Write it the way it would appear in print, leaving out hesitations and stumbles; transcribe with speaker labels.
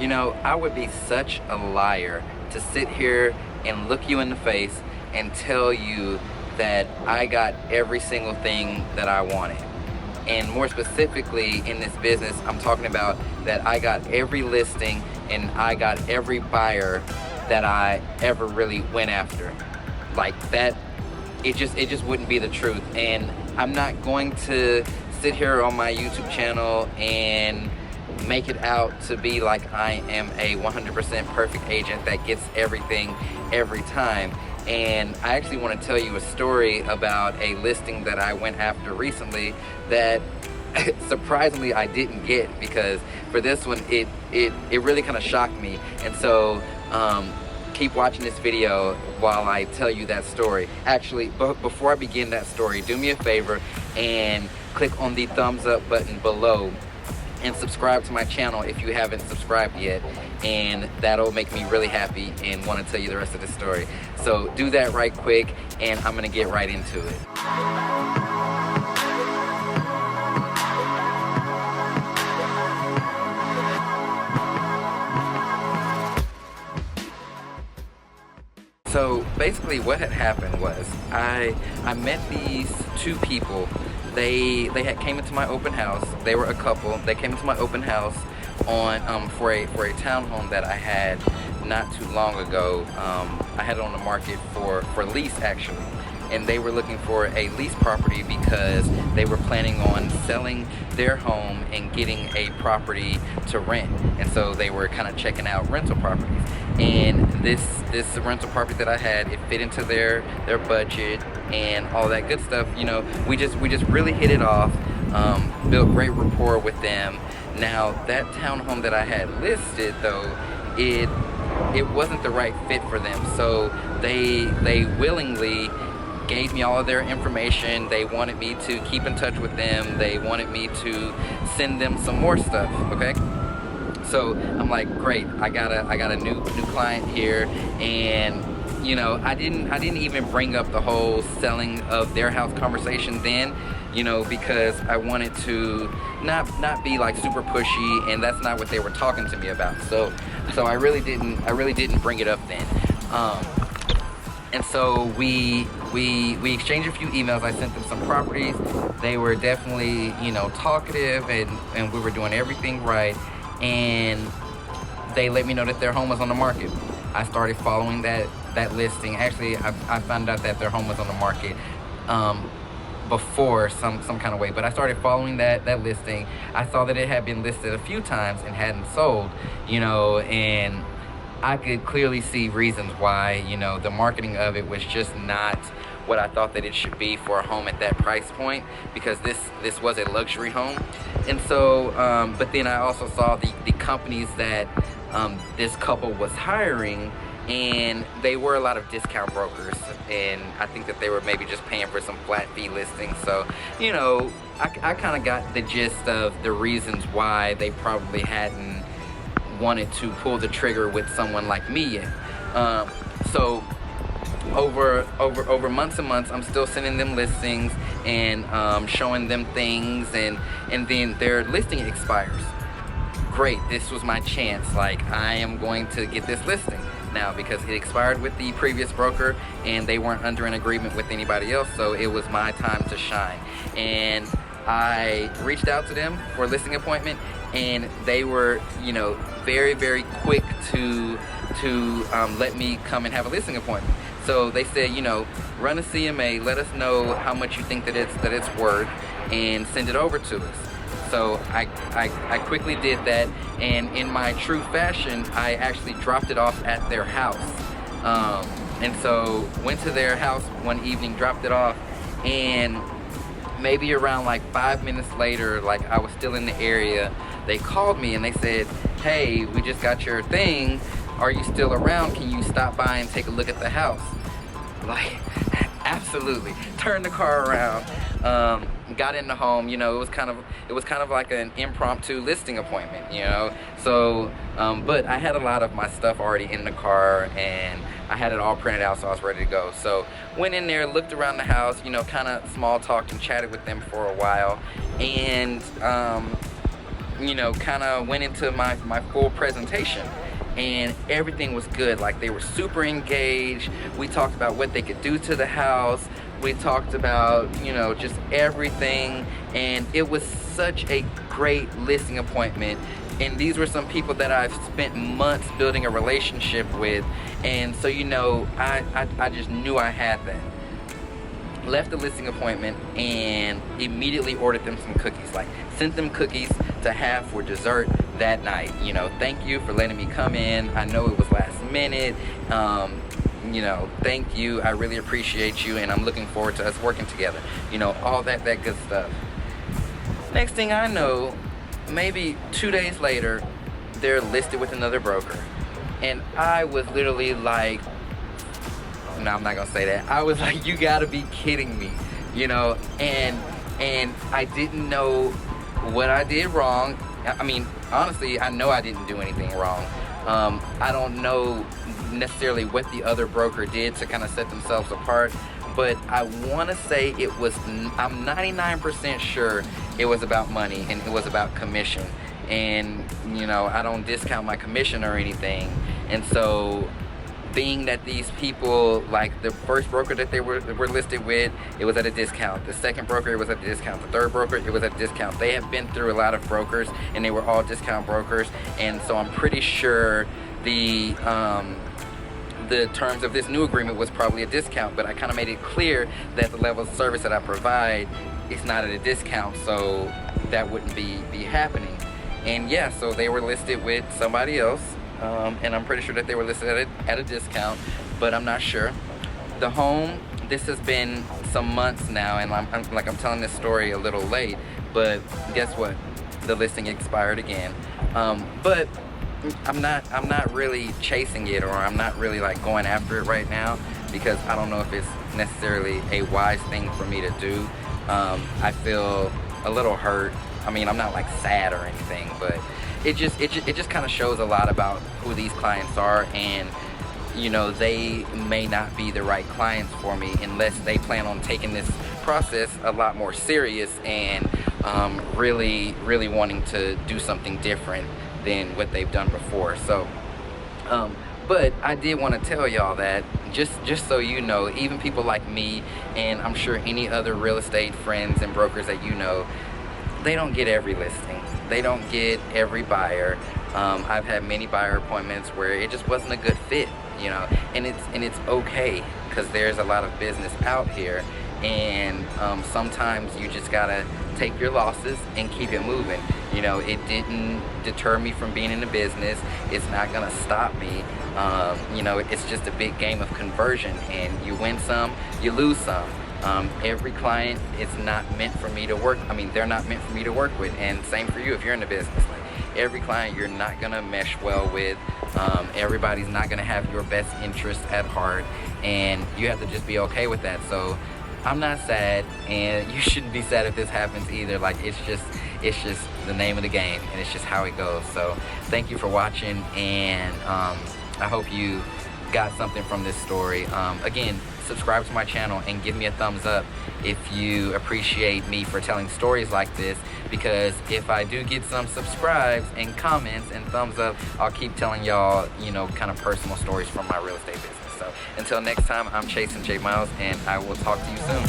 Speaker 1: You know, I would be such a liar to sit here and look you in the face and tell you that I got every single thing that I wanted. And more specifically in this business, I'm talking about that I got every listing and I got every buyer that I ever really went after. Like that, it just wouldn't be the truth. And I'm not going to sit here on my YouTube channel and make it out to be like I am a 100% perfect agent that gets everything every time. And I actually want to tell you a story about a listing that I went after recently that surprisingly I didn't get, because for this one it really kind of shocked me. And so keep watching this video while I tell you that story. Actually, before I begin that story, do me a favor and click on the thumbs up button below and subscribe to my channel if you haven't subscribed yet, and that'll make me really happy and want to tell you the rest of the story. So do that right quick, and I'm gonna get right into it. So basically what had happened was I met these two people. They had came into my open house. They were a couple. They came into my open house on for a townhome that I had not too long ago. I had it on the market for lease actually, and they were looking for a lease property because they were planning on selling their home and getting a property to rent. And so they were kind of checking out rental properties. And this rental property that I had, it fit into their budget and all that good stuff. You know, we just really hit it off, built great rapport with them. Now that townhome that I had listed though, it wasn't the right fit for them. So they willingly gave me all of their information. They wanted me to keep in touch with them. They wanted me to send them some more stuff, okay? So I'm like, great, I got a new client here. And you know, I didn't even bring up the whole selling of their house conversation then, you know, because I wanted to not be like super pushy, and that's not what they were talking to me about. So I really didn't bring it up then. And so we exchanged a few emails. I sent them some properties. They were definitely, you know, talkative, and we were doing everything right. And they let me know that their home was on the market. I started following that listing. Actually, I found out that their home was on the market before some kind of way, but I started following that listing. I saw that it had been listed a few times and hadn't sold, you know, and I could clearly see reasons why, you know, the marketing of it was just not what I thought that it should be for a home at that price point, because this was a luxury home. And so, but then I also saw the companies that this couple was hiring, and they were a lot of discount brokers, and I think that they were maybe just paying for some flat fee listings. So, you know, I kind of got the gist of the reasons why they probably hadn't wanted to pull the trigger with someone like me yet. So over months and months, I'm still sending them listings and showing them things, and then their listing expires. Great, this was my chance. Like, I am going to get this listing now because it expired with the previous broker and they weren't under an agreement with anybody else, so it was my time to shine. And I reached out to them for a listing appointment, and they were, you know, very, very quick to let me come and have a listing appointment. So they said, you know, run a CMA, let us know how much you think that it's worth, and send it over to us. So I quickly did that, and in my true fashion, I actually dropped it off at their house. And so went to their house one evening, dropped it off, and maybe around like 5 minutes later, like I was still in the area, they called me and they said, hey, we just got your thing. Are you still around? Can you stop by and take a look at the house? Like, absolutely. Turned the car around, got in the home. You know, it was kind of like an impromptu listing appointment, you know. So, but I had a lot of my stuff already in the car, and I had it all printed out, so I was ready to go. So went in there, looked around the house, you know, kind of small talked and chatted with them for a while, and kind of went into my full presentation, and everything was good. Like, they were super engaged. We talked about what they could do to the house. We talked about, just everything, and it was such a great listing appointment. And these were some people that I've spent months building a relationship with, and so, I just knew I had that. Left the listing appointment and immediately ordered them some cookies. Like, sent them cookies to have for dessert that night. Thank you for letting me come in. I know it was last minute. Thank you. I really appreciate you, and I'm looking forward to us working together. All that good stuff. Next thing I know, maybe 2 days later, they're listed with another broker. And I was literally like, no, I'm not gonna say that. I was like, you gotta be kidding me, and I didn't know what I did wrong. I mean, honestly, I know I didn't do anything wrong. I don't know necessarily what the other broker did to kind of set themselves apart, but I want to say I'm 99% sure it was about money, and it was about commission. And I don't discount my commission or anything. And so, being that these people, like the first broker that they were listed with, it was at a discount. The second broker, it was at a discount. The third broker, it was at a discount. They have been through a lot of brokers, and they were all discount brokers. And so I'm pretty sure the terms of this new agreement was probably a discount, but I kind of made it clear that the level of service that I provide is not at a discount, so that wouldn't be happening. And yeah, so they were listed with somebody else. And I'm pretty sure that they were listed at a discount, but I'm not sure. The home, this has been some months now, and I'm telling this story a little late, but guess what? The listing expired again. But I'm not really chasing it, or I'm not really like going after it right now, because I don't know if it's necessarily a wise thing for me to do. I feel a little hurt. I mean, I'm not like sad or anything, but it just kind of shows a lot about who these clients are, and they may not be the right clients for me unless they plan on taking this process a lot more serious and really wanting to do something different than what they've done before. So but I did want to tell y'all that just so you know, even people like me, and I'm sure any other real estate friends and brokers that they don't get every listing. They don't get every buyer. I've had many buyer appointments where it just wasn't a good fit, and it's okay, because there's a lot of business out here, and sometimes you just gotta take your losses and keep it moving. It didn't deter me from being in the business. It's not gonna stop me. It's just a big game of conversion, and you win some, you lose some. Every client is not meant for me to work. I mean, they're not meant for me to work with, and same for you if you're in the business. Like, every client you're not gonna mesh well with. Everybody's not gonna have your best interests at heart, and you have to just be okay with that. So I'm not sad, and you shouldn't be sad if this happens either. Like, it's just the name of the game, and it's just how it goes. So thank you for watching, and I hope you got something from this story. Again, subscribe to my channel and give me a thumbs up if you appreciate me for telling stories like this, because if I do get some subscribes and comments and thumbs up, I'll keep telling y'all, kind of personal stories from my real estate business. So until next time, I'm Chastin J. Miles, and I will talk to you soon.